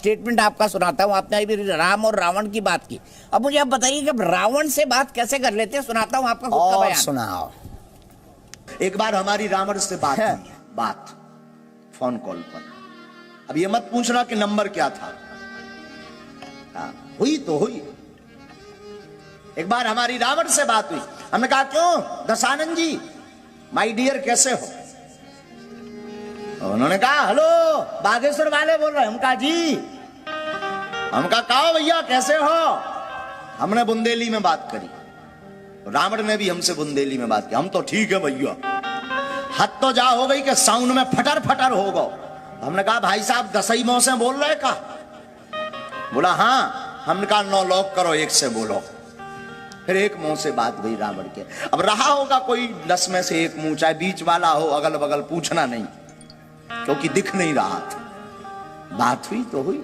Statement आपका सुनाता हूँ। आपने अभी राम और रावण की बात की, अब मुझे आप बताइए कि रावण से बात कैसे कर लेते हैं। सुनाता हूँ आपका खुद का बयान। सुनाओ। एक बार हमारी रावण से बात हुई, बात फोन कॉल पर। अब ये मत पूछना कि नंबर क्या था, हुई तो हुई। एक बार हमारी रावण से बात हुई, हमने कहा क्यों दशानंद जी माय डियर कैसे हो। उन्होंने कहा हेलो बागेश्वर वाले बोल रहे हैं। हम कहा जी। हम कहा भैया कैसे हो। हमने बुंदेली में बात करी, रावण ने भी हमसे बुंदेली में बात की। हम तो ठीक है भैया। हद तो जा हो गई कि साउंड में फटर फटर हो गो। हमने कहा भाई साहब दसई मौ से बोल रहे का। बोला हाँ। हमने कहा 9 लॉक करो, 1 से बोलो। फिर 1 मुंह से बात हुई रावण के। अब रहा होगा कोई 10 में से 1 मुंह, चाहे बीच वाला हो अगल बगल, पूछना नहीं क्योंकि दिख नहीं रहा था। बात हुई तो हुई।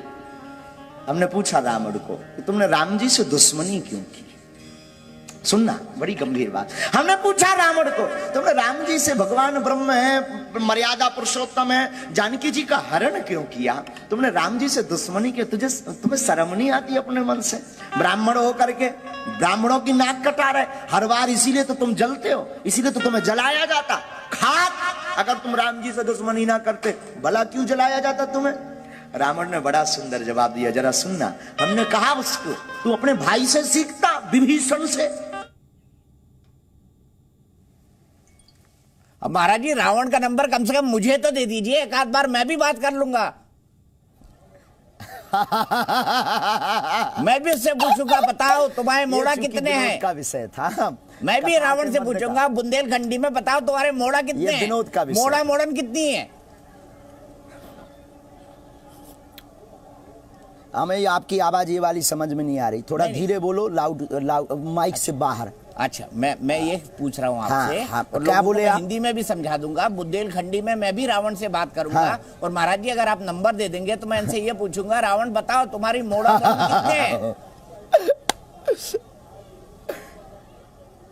हमने पूछा रावण को कि तुमने राम जी से दुश्मनी क्यों की। सुनना बड़ी गंभीर बात। हमने पूछा रावण को तुमने राम जी से, भगवान ब्रह्म है, मर्यादा पुरुषोत्तम है, जानकी जी का हरण क्यों किया। तुमने राम जी से दुश्मनी की, तुम्हें शर्म नहीं आती अपने मन से। ब्राह्मण हो करके ब्राह्मणों की नाक कटा रहे हर बार, इसीलिए तो तुम जलते हो, इसीलिए तो तुम्हें जलाया जाता। खाक अगर तुम राम जी से दुश्मनी ना करते भला क्यों जलाया जाता तुम्हें। रावण ने बड़ा सुंदर जवाब दिया, जरा सुनना। हमने कहा उसको तू अपने भाई से सीखता, विभीषण से। अब महाराज जी रावण का नंबर कम से कम मुझे तो दे दीजिए, एक आध बार मैं भी बात कर लूंगा। मैं भी उससे पूछूंगा बताओ तुम्हारे मोड़ा कितने हैं। का विषय था। मैं भी रावण से पूछूंगा बुंदेलखंडी में बताओ तुम्हारे मोड़ा कितने हैं। विनोद का विषय। मोड़ा मोड़न कितनी है। हमें आपकी आवाज ये वाली समझ में नहीं आ रही, थोड़ा धीरे बोलो, लाउड माइक से बाहर। अच्छा मैं ये पूछ रहा हूँ आपसे। हाँ, और क्या बोले आप? हिंदी में भी समझा दूंगा। बुंदेलखंडी में मैं भी रावण से बात करूंगा। हाँ। और महाराज जी अगर आप नंबर दे देंगे तो मैं इनसे ये पूछूंगा रावण बताओ तुम्हारी मोड़ा कितने हैं।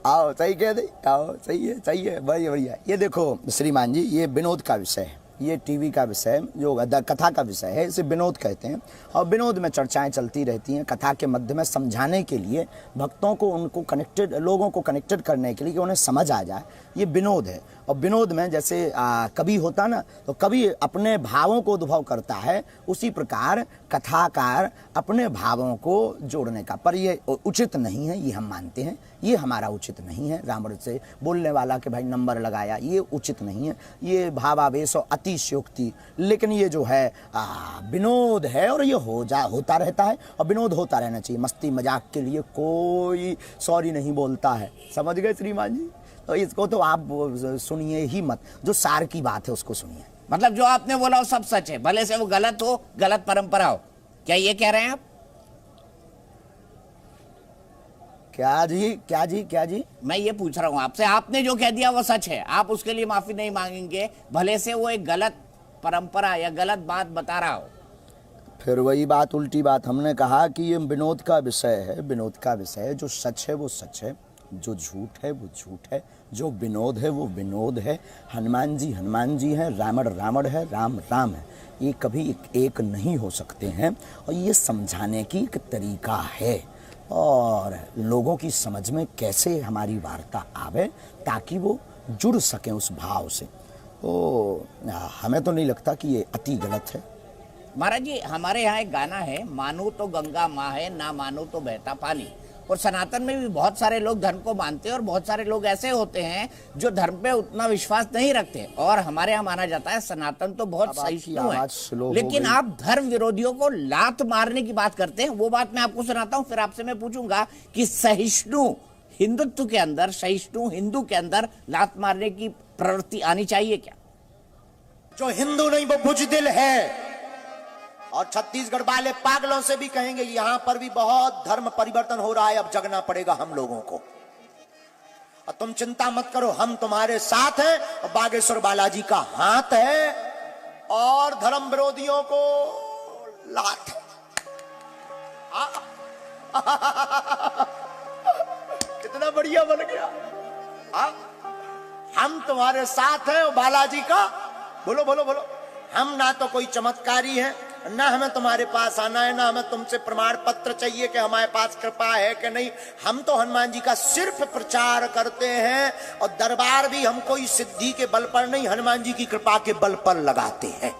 आओ सही कह दे, आओ सही है बढ़िया बढ़िया। ये देखो श्रीमान जी, ये विनोद का विषय है, ये टीवी का विषय जो कथा का विषय है, इसे विनोद कहते हैं। और विनोद में चर्चाएं चलती रहती हैं कथा के मध्य में, समझाने के लिए, भक्तों को उनको कनेक्टेड, लोगों को कनेक्टेड करने के लिए कि उन्हें समझ आ जाए, ये विनोद है। और विनोद में जैसे कवि होता ना, तो कवि अपने भावों को उद्भव करता है, उसी प्रकार कथाकार अपने भावों को जोड़ने का। पर ये उचित नहीं है, ये हम मानते हैं, ये हमारा उचित नहीं है। रावण से बोलने वाला कि भाई नंबर लगाया, ये उचित नहीं है, ये भावावेश और अतिशयोक्ति। लेकिन ये जो है विनोद है और ये होता रहता है, और विनोद होता रहना चाहिए। मस्ती मजाक के लिए कोई सॉरी नहीं बोलता है, समझ गए श्रीमान जी। तो इसको तो आप सुनिए ही मत, जो सार की बात है उसको सुनिए। मतलब जो आपने बोला वो सब सच है, भले से वो गलत हो, गलत परंपरा हो, क्या ये कह रहे हैं आप। क्या जी मैं ये पूछ रहा हूँ आपसे, आपने जो कह दिया वो सच है, आप उसके लिए माफी नहीं मांगेंगे भले से वो एक गलत परंपरा या गलत बात बता रहा हो। फिर वही बात, उल्टी बात। हमने कहा कि ये विनोद का विषय है, विनोद का विषय है। जो सच है वो सच है, जो झूठ है वो झूठ है, जो विनोद है वो विनोद है। हनुमान जी हैं, रावण है, राम है। ये कभी एक नहीं हो सकते हैं, और ये समझाने की एक तरीका है, और लोगों की समझ में कैसे हमारी वार्ता आवे ताकि वो जुड़ सकें उस भाव से। तो हमें तो नहीं लगता कि ये अति गलत है। महाराज जी हमारे यहाँ एक गाना है, मानो तो गंगा माँ है, ना मानो तो बहता पानी। और सनातन में भी बहुत सारे लोग धर्म को मानते हैं, और बहुत सारे लोग ऐसे होते हैं जो धर्म पे उतना विश्वास नहीं रखते। और हमारे यहाँ माना जाता है सनातन तो बहुत सहिष्णु है, लेकिन आप धर्म विरोधियों को लात मारने की बात करते हैं। वो बात मैं आपको सुनाता हूँ, फिर आपसे मैं पूछूंगा कि सहिष्णु हिंदुत्व के अंदर, सहिष्णु हिंदू के अंदर लात मारने की प्रवृत्ति आनी चाहिए क्या। जो हिंदू नहीं वो बुजदिल है। और छत्तीसगढ़ वाले पागलों से भी कहेंगे यहां पर भी बहुत धर्म परिवर्तन हो रहा है, अब जगना पड़ेगा हम लोगों को। और तुम चिंता मत करो, हम तुम्हारे साथ हैं, और बागेश्वर बालाजी का हाथ है, और धर्म विरोधियों को लात है। कितना बढ़िया बन गया। हम तुम्हारे साथ हैं, और बालाजी का बोलो बोलो बोलो। हम ना तो कोई चमत्कारी हैं, ना हमें तुम्हारे पास आना है, ना हमें तुमसे प्रमाण पत्र चाहिए कि हमारे पास कृपा है कि नहीं। हम तो हनुमान जी का सिर्फ प्रचार करते हैं और दरबार भी हम कोई सिद्धि के बल पर नहीं, हनुमान जी की कृपा के बल पर लगाते हैं।